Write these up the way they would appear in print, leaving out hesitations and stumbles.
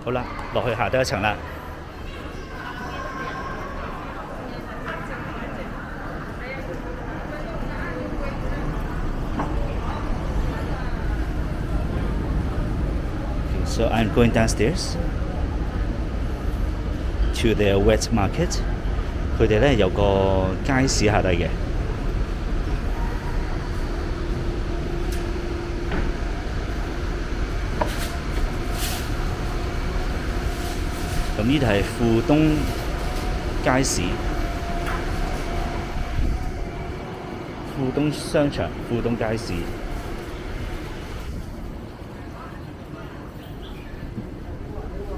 好啦，落去下低一層啦。So I'm going downstairs to the wet market. 佢哋咧有個街市下底嘅。咁呢度係富東街市、富東商場、富東街市。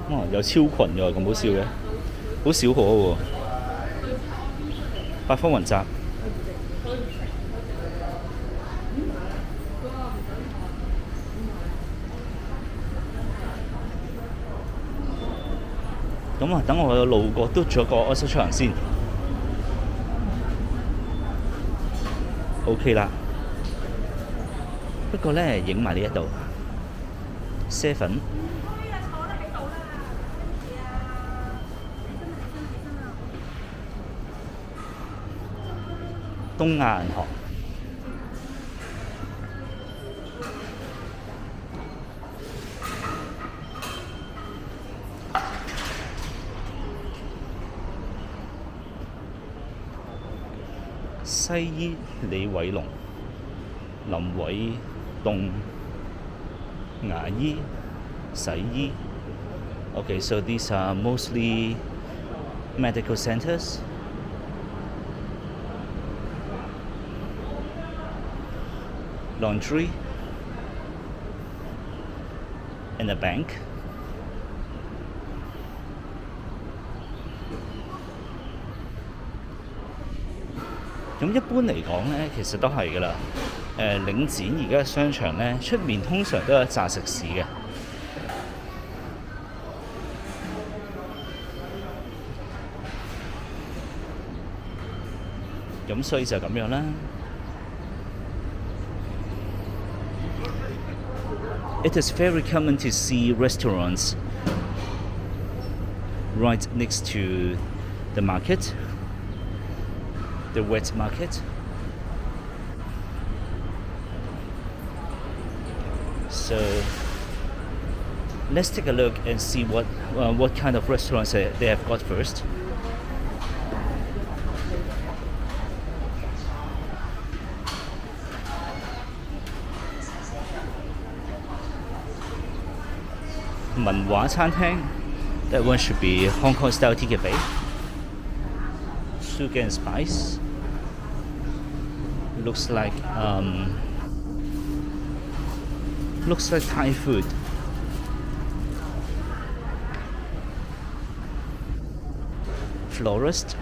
哇！有超群㗎，咁好笑嘅，好少可喎。百花雲集。咁啊，等我路過嘟咗個柯室出行先。OK 啦。不過咧，影埋呢一度啡粉。東亞銀行。西醫李偉龍、林偉棟、牙醫、洗醫。Okay, so these are mostly medical centers. Laundry and a bank. 咁一般嚟講咧，其實都係㗎啦。領展而家嘅商場咧，出面通常都有一紮食肆嘅。咁所以就咁樣啦。It is very common to see restaurants right next to the market, the wet market. So let's take a look and see what kind of restaurants they have got first. Manhua 餐廳 that one should be Hong Kong style tea cafe. Sugar and spice. Looks like Thai food. Florist.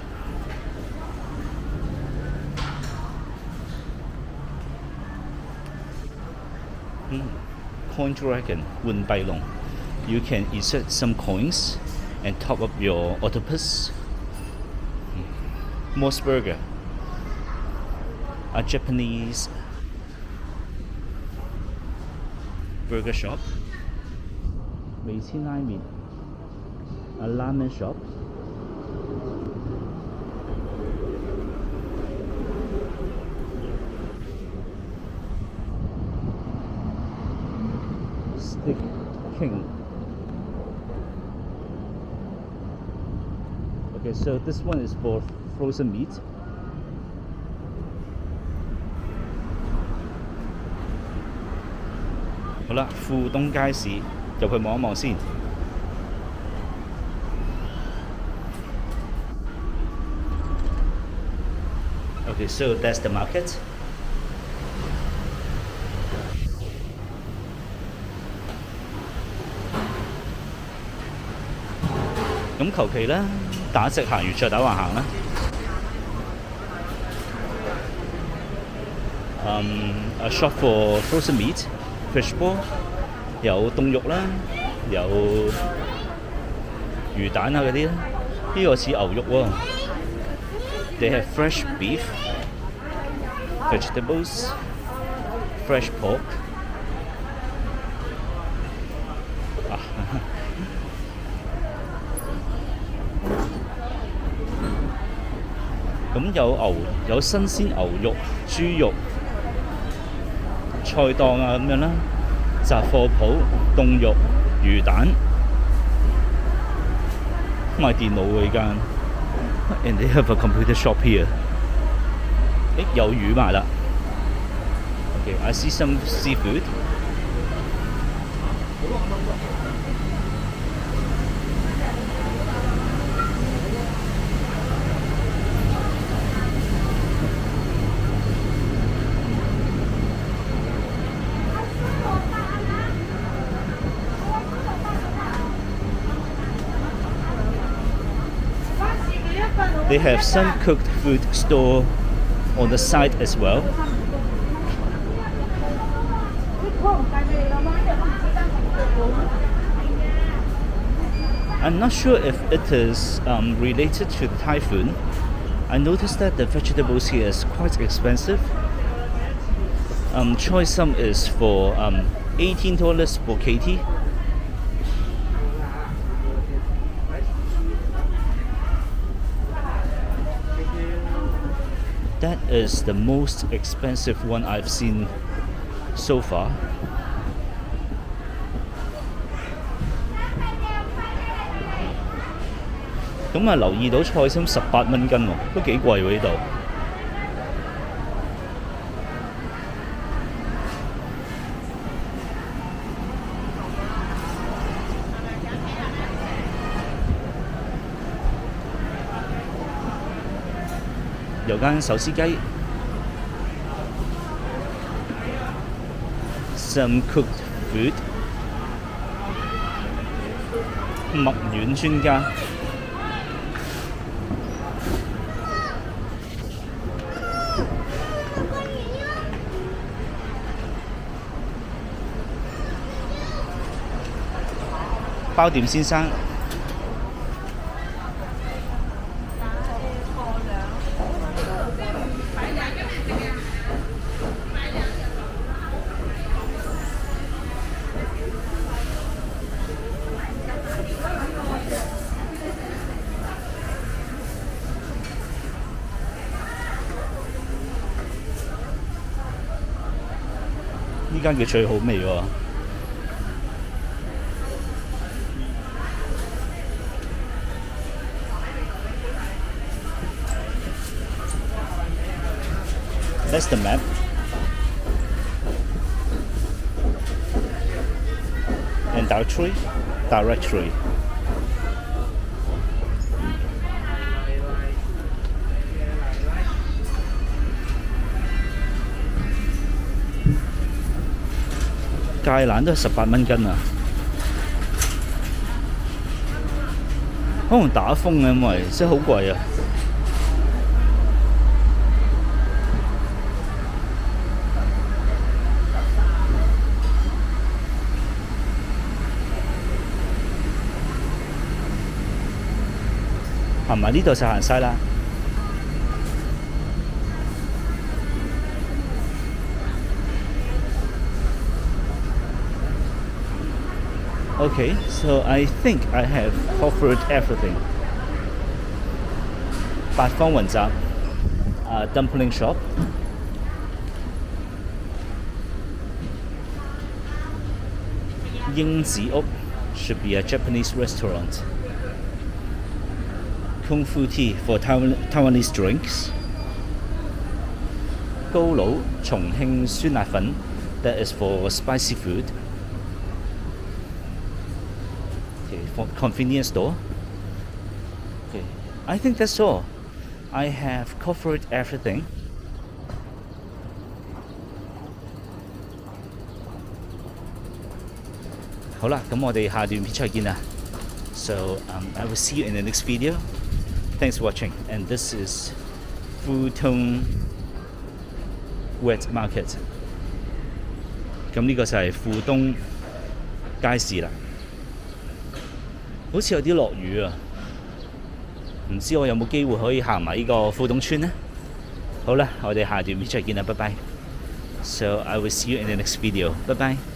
Coin Dragon 換幣龍。You can insert some coins and top up your octopus. Moss Burger, a Japanese burger shop. 味千拉麵 a ramen shop. Stick King. Okay, so this one is for frozen meat. Hả啦，富東街市入去望一望先。Okay, so that's the market. 咁求其啦，打直行完再打橫行啦。A shop for frozen meat, fish ball， 有凍肉啦，有魚蛋啊嗰啲啦。呢個似牛肉喎。They have fresh beef, vegetables, fresh pork. 有新鮮牛肉、豬肉、菜檔啊咁樣啦，雜貨鋪、凍肉、魚蛋，賣電腦嘅呢間。And they have a computer shop here。有魚賣啦。Okay, I see some seafood。They have some cooked food store on the side as well. I'm not sure if it is related to the typhoon. I noticed that the vegetables here is quite expensive. Choy sum is for $18 per kg. That is the most expensive one I've seen so far. 咁啊，留意到菜心18蚊斤喎，都幾貴喎呢度。有間手撕雞 ，some cooked food， 麥丸專家。包店先生。呢間叫最好味喎。That's the map. And directory. 芥蘭都係18蚊斤啊！可能打風啊，因為真係好貴啊！係咪呢度就行晒啦？Okay, so I think I have covered everything. 八方雲集dumpling shop. Ying Zi Uk should be a Japanese restaurant. Kung Fu Tea for Taiwanese drinks. 高佬重慶酸辣粉 that is for spicy food. For convenience store. Okay, I think that's all. I have covered everything. 好啦，咁我哋下段片再見啦。So I will see you in the next video. Thanks for watching. And this is富東Wet Market. 咁呢個就係富東街市啦。好似有啲落雨啊，唔知我有冇機會可以行埋呢個富東村呢？好啦，我哋下段片再見啦，拜拜。So I will see you in the next video. Bye bye.